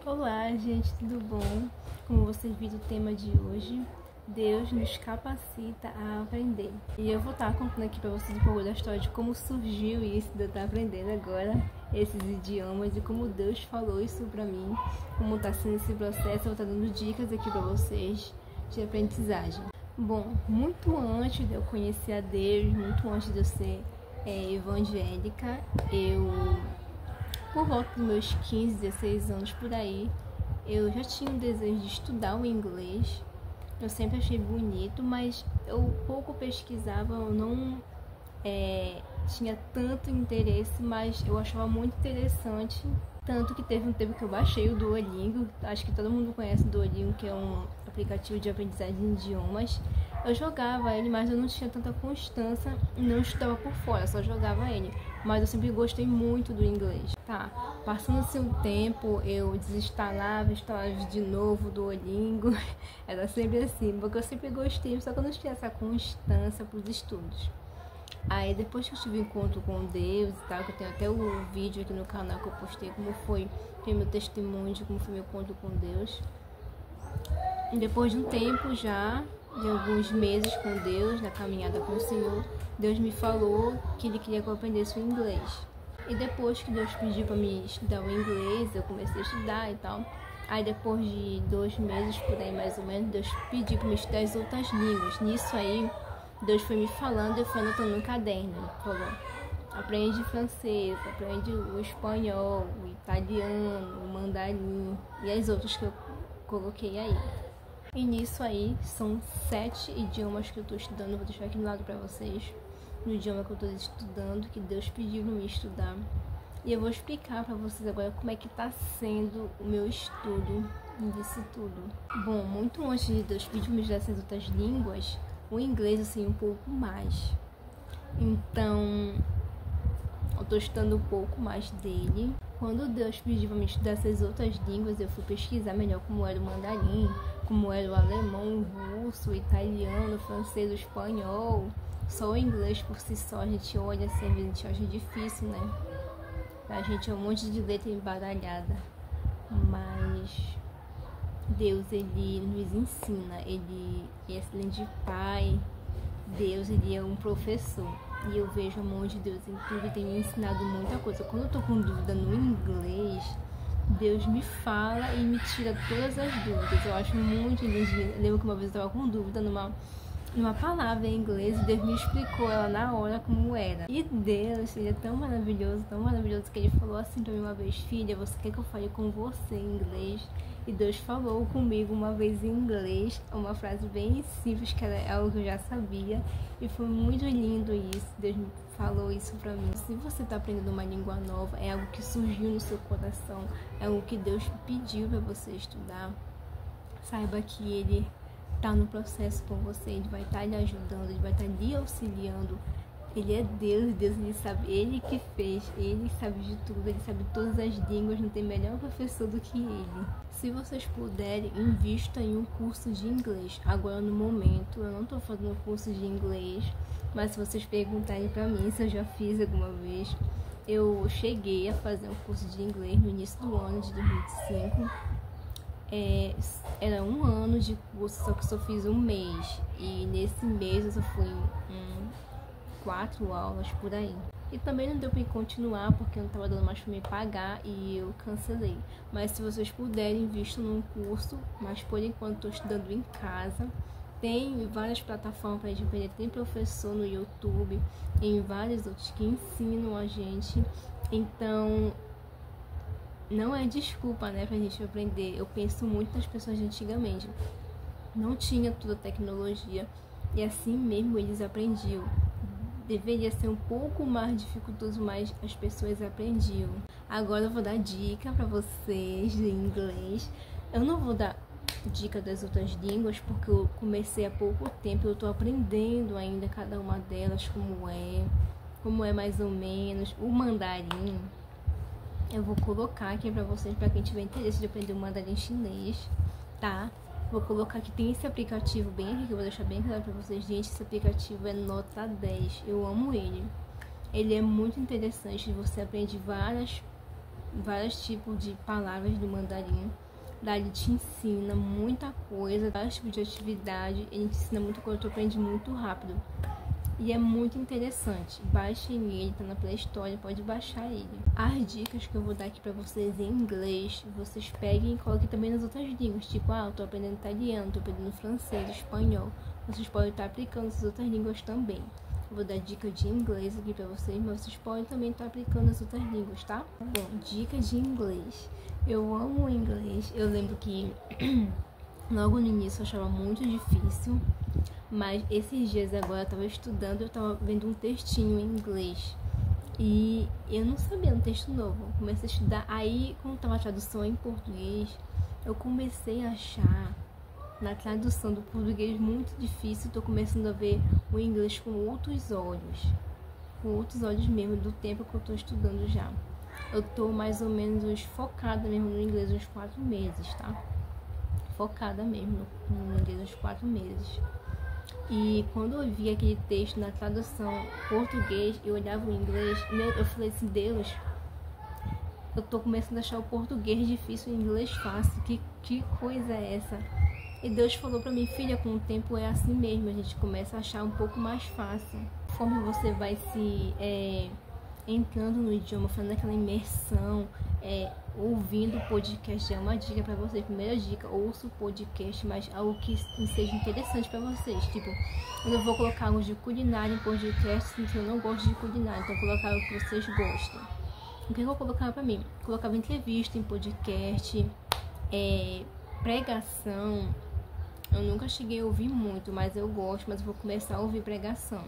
Olá, gente, tudo bom? Como vocês viram o tema de hoje, Deus nos capacita a aprender. E eu vou estar contando aqui para vocês um pouco da história de como surgiu isso de eu estar aprendendo agora esses idiomas e como Deus falou isso para mim, como está sendo esse processo. Eu vou estar dando dicas aqui para vocês de aprendizagem. Bom, muito antes de eu conhecer a Deus, muito antes de eu ser evangélica, por volta dos meus 15, 16 anos por aí, eu já tinha um desejo de estudar o inglês. Eu sempre achei bonito, mas eu pouco pesquisava, eu não tinha tanto interesse, mas eu achava muito interessante. Tanto que teve um tempo que eu baixei o Duolingo. Acho que todo mundo conhece o Duolingo, que é um aplicativo de aprendizagem de idiomas. Eu jogava ele, mas eu não tinha tanta constância e não estudava por fora, só jogava ele. Mas eu sempre gostei muito do inglês. Tá, passando-se um tempo, eu desinstalava, instalava de novo o Duolingo. Era sempre assim, porque eu sempre gostei, só que eu não tinha essa constância para os estudos. Aí depois que eu tive encontro com Deus e tal, que eu tenho até o vídeo aqui no canal que eu postei como foi meu testemunho de como foi meu encontro com Deus. E depois de um tempo já, de alguns meses com Deus, na caminhada com o Senhor, Deus me falou que Ele queria que eu aprendesse o inglês. E depois que Deus pediu para me estudar o inglês, eu comecei a estudar e tal. Aí depois de 2 meses, por aí mais ou menos, Deus pediu para me estudar as outras línguas. Nisso aí, Deus foi me falando, eu fui anotando no caderno. Ele falou, aprende francês, aprende o espanhol, o italiano, o mandarim e as outras que eu coloquei aí. E nisso aí, são 7 idiomas que eu estou estudando, vou deixar aqui do lado para vocês. No idioma que eu estou estudando, que Deus pediu para me estudar. E eu vou explicar para vocês agora como é que está sendo o meu estudo disso tudo. Bom, muito antes de Deus pedir para me estudar essas outras línguas, o inglês eu sei um pouco mais. Então, eu estou estudando um pouco mais dele. Quando Deus pediu para me estudar essas outras línguas, eu fui pesquisar melhor como era o mandarim, como era o alemão, o russo, o italiano, o francês, o espanhol. Só o inglês por si só, a gente olha assim, a gente acha difícil, né? A gente é um monte de letra embaralhada. Mas Deus, Ele nos ensina, Ele é excelente Pai. Deus, Ele é um professor. E eu vejo a mão de Deus em tudo e tem me ensinado muita coisa. Quando eu tô com dúvida no inglês, Deus me fala e me tira todas as dúvidas. Eu acho muito lindo. Eu lembro que uma vez eu tava com dúvida numa palavra em inglês e Deus me explicou ela na hora como era. E Deus, Ele é tão maravilhoso que Ele falou assim pra mim uma vez, filha, você quer que eu fale com você em inglês? E Deus falou comigo uma vez em inglês, uma frase bem simples, que era algo que eu já sabia. E foi muito lindo isso, Deus me falou isso pra mim. Se você tá aprendendo uma língua nova, é algo que surgiu no seu coração, é algo que Deus pediu pra você estudar, saiba que Ele tá no processo com você, Ele vai estar lhe ajudando, Ele vai estar lhe auxiliando. Ele é Deus, Ele sabe, Ele que fez, Ele sabe de tudo, Ele sabe todas as línguas, não tem melhor professor do que Ele. Se vocês puderem, invista em um curso de inglês. Agora no momento, eu não estou fazendo curso de inglês, mas se vocês perguntarem pra mim se eu já fiz alguma vez, eu cheguei a fazer um curso de inglês no início do ano de 2005. Era 1 ano de curso, só que eu só fiz 1 mês. E nesse mês eu só fui 4 aulas por aí. E também não deu pra continuar porque não tava dando mais pra me pagar e eu cancelei. Mas se vocês puderem, invistam num curso. Mas por enquanto tô estudando em casa. Tem várias plataformas pra gente aprender. Tem professor no YouTube, tem vários outros que ensinam a gente. Então não é desculpa, né, pra gente aprender. Eu penso muito nas pessoas de antigamente. Não tinha toda a tecnologia e assim mesmo eles aprendiam. Deveria ser um pouco mais dificultoso, mas as pessoas aprendiam. Agora eu vou dar dica pra vocês de inglês. Eu não vou dar dica das outras línguas porque eu comecei há pouco tempo. Eu tô aprendendo ainda cada uma delas, como é mais ou menos. O mandarim eu vou colocar aqui pra vocês, pra quem tiver interesse de aprender o mandarim chinês, tá? Vou colocar que tem esse aplicativo bem aqui, que eu vou deixar bem claro pra vocês. Gente, esse aplicativo é nota 10. Eu amo ele. Ele é muito interessante. Você aprende várias vários tipos de palavras do mandarim. Daí ele te ensina muita coisa, vários tipos de atividade. Ele te ensina muita coisa, tu aprende muito rápido. E é muito interessante. Baixem ele, tá na Play Store, pode baixar ele. As dicas que eu vou dar aqui pra vocês em inglês, vocês peguem e coloquem também nas outras línguas. Tipo, eu tô aprendendo italiano, tô aprendendo francês, espanhol. Vocês podem estar aplicando essas outras línguas também. Eu vou dar dica de inglês aqui pra vocês, mas vocês podem também estar aplicando as outras línguas, tá? Bom, dica de inglês. Eu amo o inglês. Eu lembro que logo no início eu achava muito difícil. Mas esses dias agora eu tava estudando, eu tava vendo um textinho em inglês. E eu não sabia um texto novo. Eu comecei a estudar. Aí, como tava a tradução em português, eu comecei a achar na tradução do português muito difícil. Tô começando a ver o inglês com outros olhos. Com outros olhos mesmo, do tempo que eu tô estudando já. Eu tô mais ou menos focada mesmo no inglês uns 4 meses, tá? Focada mesmo no inglês uns 4 meses. E quando eu vi aquele texto na tradução português, eu olhava o inglês, eu falei assim, Deus, eu tô começando a achar o português difícil e o inglês fácil, que coisa é essa? E Deus falou pra mim, filha, com o tempo é assim mesmo, a gente começa a achar um pouco mais fácil. Conforme você vai se entrando no idioma, fazendo aquela imersão, ouvindo o podcast, é uma dica pra vocês. Primeira dica, ouça o podcast, mas algo que seja interessante pra vocês. Tipo, quando eu vou colocar algo de culinária em podcast, sinto que eu não gosto de culinária, então eu colocar algo que vocês gostem. O que eu colocava pra mim? Eu colocava entrevista em podcast, pregação. Eu nunca cheguei a ouvir muito, mas eu gosto, mas eu vou começar a ouvir pregação.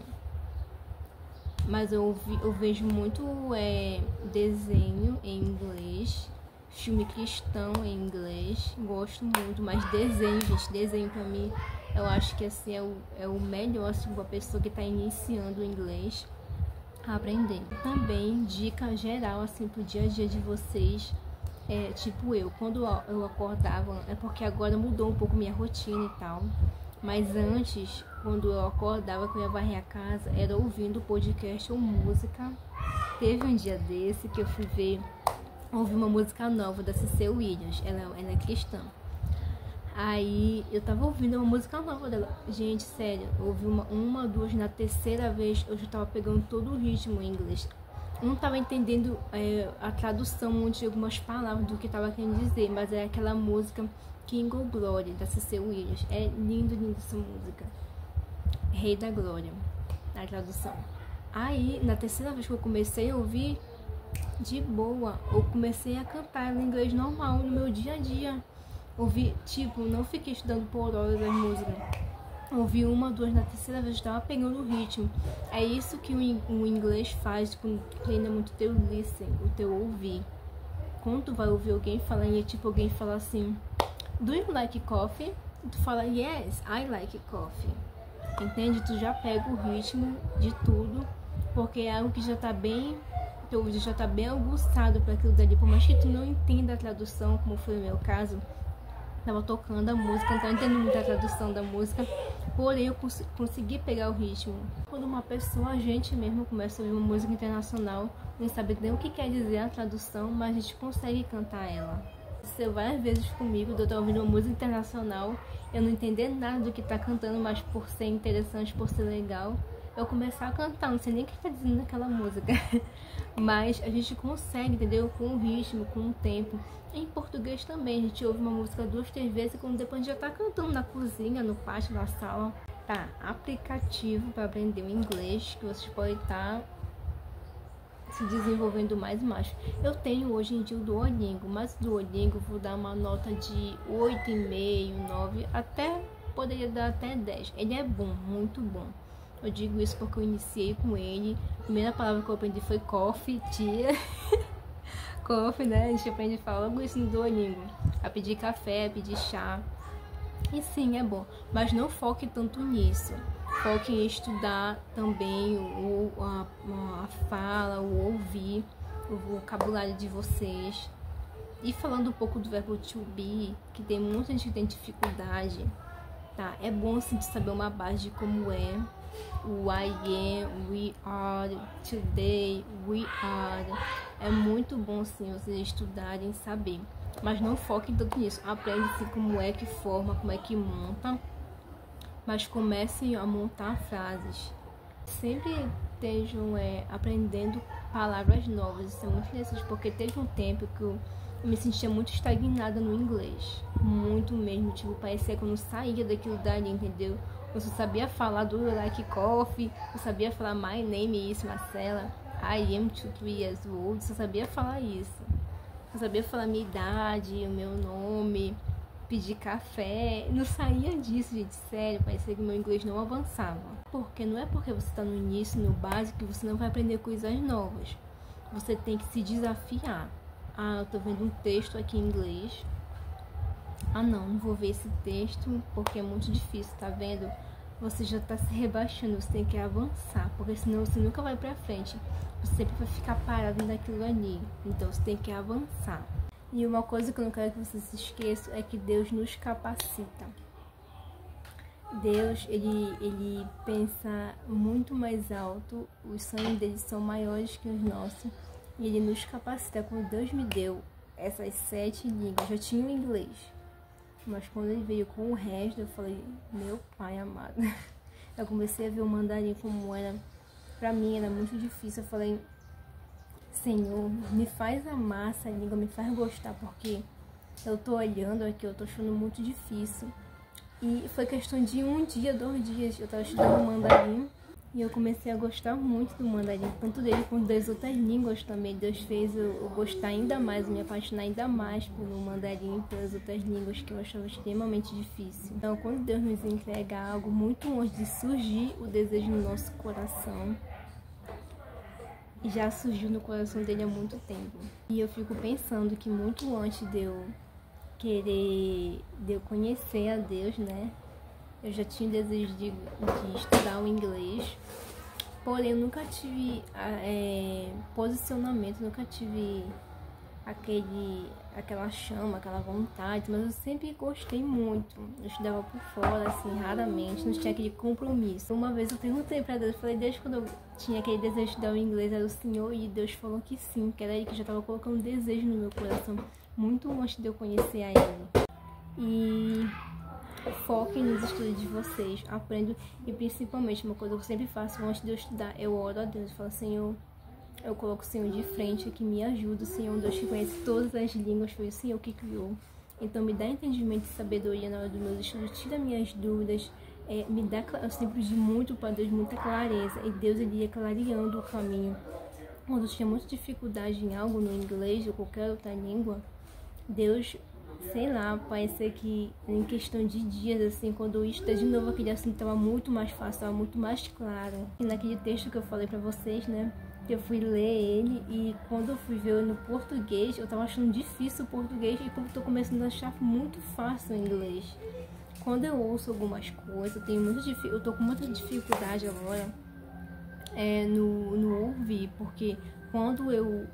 Mas eu vejo muito desenho em inglês, filme cristão em inglês, gosto muito, mas desenho, gente, desenho pra mim, eu acho que assim é o melhor assim, pra pessoa que tá iniciando o inglês a aprender. Também, dica geral assim pro dia a dia de vocês, tipo quando eu acordava, é porque agora mudou um pouco minha rotina e tal. Mas antes, quando eu acordava, que eu ia varrer a casa, era ouvindo podcast ou música. Teve um dia desse que eu fui ouvir uma música nova da C.C. Williams, ela é cristã. Aí eu tava ouvindo uma música nova dela. Gente, sério, eu ouvi uma, duas, na terceira vez eu já tava pegando todo o ritmo em inglês. Eu não tava entendendo a tradução de algumas palavras do que tava querendo dizer, mas é aquela música King of Glory, da C.C. Williams. É lindo essa música. Rei da Glória, a tradução. Aí, na terceira vez que eu comecei a ouvir, de boa, eu comecei a cantar em inglês normal, no meu dia a dia. Ouvi, tipo, não fiquei estudando por horas as músicas. Ouvi uma, duas, na terceira vez, estava pegando o ritmo. É isso que o inglês faz quando treina muito teu listen, o teu ouvir. Quando tu vai ouvir alguém falar, e tipo, alguém fala assim, do you like coffee? Tu fala, yes, I like coffee. Entende? Tu já pega o ritmo de tudo, porque é algo que já tá bem, teu ouvido já tá bem aguçado para aquilo dali. Por mais que tu não entenda a tradução, como foi o meu caso, tava tocando a música, não tava entendendo muito a tradução da música, porém eu consegui pegar o ritmo. Quando uma pessoa, a gente mesmo começa a ouvir uma música internacional, não sabe nem o que quer dizer a tradução, mas a gente consegue cantar ela. Aconteceu várias vezes comigo, de eu estar ouvindo uma música internacional, eu não entender nada do que tá cantando, mas por ser interessante, por ser legal, eu começar a cantar, não sei nem o que tá dizendo naquela música. Mas a gente consegue, entendeu? Com o ritmo, com o tempo. Em português também, a gente ouve uma música 2, 3 vezes, e quando depois a gente já tá cantando na cozinha, no pátio, na sala. Tá, aplicativo para aprender o inglês, que vocês podem estar se desenvolvendo mais e mais. Eu tenho hoje em dia o Duolingo, mas o Duolingo vou dar uma nota de 8,5, 9, até poderia dar até 10. Ele é bom, muito bom. Eu digo isso porque eu iniciei com ele. A primeira palavra que eu aprendi foi coffee, tia. Coffee, né? A gente aprende a falar logo isso no Duolingo. A pedir café, a pedir chá. E sim, é bom. Mas não foque tanto nisso. Foque em estudar também a fala, o ouvir, o vocabulário de vocês. E falando um pouco do verbo to be, que tem muita gente que tem dificuldade, tá? É bom assim de saber uma base de como é. o I am, we are, today, we are. É muito bom sim vocês estudarem, saber. Mas não foquem tanto nisso. Aprende-se como é que forma, como é que monta. Mas comecem a montar frases. Sempre estejam aprendendo palavras novas. Isso é muito necessário, porque teve um tempo que eu me sentia muito estagnada no inglês. Muito mesmo. Tipo, parecia que eu não saía daquilo dali, entendeu? Eu só sabia falar do like coffee. Eu sabia falar my name is Marcela. I am 23 years old. Só sabia falar isso. Eu sabia falar minha idade, o meu nome, pedir café. Não saía disso, gente, sério. Parecia que meu inglês não avançava. Porque não é porque você está no início, no básico, que você não vai aprender coisas novas. Você tem que se desafiar. Ah, eu tô vendo um texto aqui em inglês. Ah, não vou ver esse texto porque é muito difícil, tá vendo? Você já tá se rebaixando, você tem que avançar, porque senão você nunca vai pra frente. Você sempre vai ficar parado naquilo ali. Então você tem que avançar. E uma coisa que eu não quero que você se esqueça é que Deus nos capacita. Deus, ele pensa muito mais alto, os sonhos dele são maiores que os nossos. E ele nos capacita. Quando Deus me deu essas 7 línguas, eu já tinha o inglês. Mas quando ele veio com o resto, eu falei, meu pai amado. Eu comecei a ver o mandarim como era. Pra mim era muito difícil. Eu falei, Senhor, me faz amar essa língua, me faz gostar, porque eu tô olhando aqui, eu tô achando muito difícil. E foi questão de 1 dia, 2 dias, eu tava estudando mandarim. E eu comecei a gostar muito do mandarim, tanto dele quanto das outras línguas também. Deus fez eu gostar ainda mais, me apaixonar ainda mais pelo mandarim e pelas outras línguas que eu achava extremamente difícil. Então, quando Deus nos entrega algo muito antes de surgir o desejo no nosso coração, já surgiu no coração dele há muito tempo. E eu fico pensando que muito antes de eu conhecer a Deus, né? Eu já tinha o desejo de estudar o inglês, porém eu nunca tive posicionamento, nunca tive aquela chama, aquela vontade, mas eu sempre gostei muito. Eu estudava por fora, assim, raramente, não tinha aquele compromisso. Uma vez eu perguntei pra Deus, eu falei, Deus, quando eu tinha aquele desejo de estudar o inglês, era o Senhor, e Deus falou que sim, que era Ele que já estava colocando desejo no meu coração, muito antes de eu conhecer a Ele. E foquem nos estudos de vocês, aprendo, e principalmente uma coisa que eu sempre faço antes de eu estudar, eu oro a Deus, eu falo, Senhor, eu coloco o Senhor de frente, que me ajuda, o Senhor, Deus que conhece todas as línguas, foi o Senhor que criou, então me dá entendimento e sabedoria na hora dos meus estudos, tira minhas dúvidas, me dá, eu sempre pedi muito para Deus, muita clareza, e Deus ele ia clareando o caminho. Quando eu tinha muita dificuldade em algo, no inglês ou qualquer outra língua, Deus, sei lá, parecia que em questão de dias, assim, quando eu estudei de novo aquele assunto, estava muito mais fácil, estava muito mais claro. E naquele texto que eu falei pra vocês, né, eu fui ler ele, e quando eu fui ver no português, eu tava achando difícil o português, e como eu tô começando a achar muito fácil o inglês. Quando eu ouço algumas coisas, eu tô com muita dificuldade agora no ouvir, porque quando eu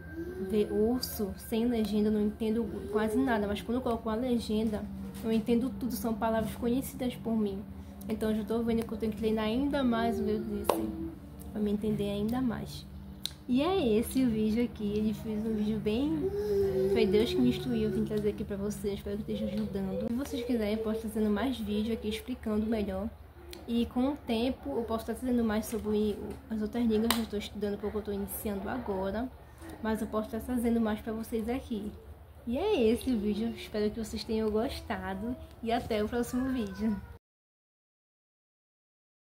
ouço sem legenda, eu não entendo quase nada, mas quando eu coloco a legenda, eu entendo tudo, são palavras conhecidas por mim. Então eu já tô vendo que eu tenho que treinar ainda mais o meu listening, para me entender ainda mais. E é esse o vídeo aqui, ele fez um vídeo bem... Foi Deus que me instruiu, eu vim trazer aqui pra vocês, espero que esteja ajudando. Se vocês quiserem, eu posso estar fazendo mais vídeo aqui explicando melhor. E com o tempo, eu posso estar trazendo mais sobre as outras línguas que eu estou estudando, porque eu estou iniciando agora. Mas eu posso estar trazendo mais pra vocês aqui. E é esse o vídeo, espero que vocês tenham gostado. E até o próximo vídeo.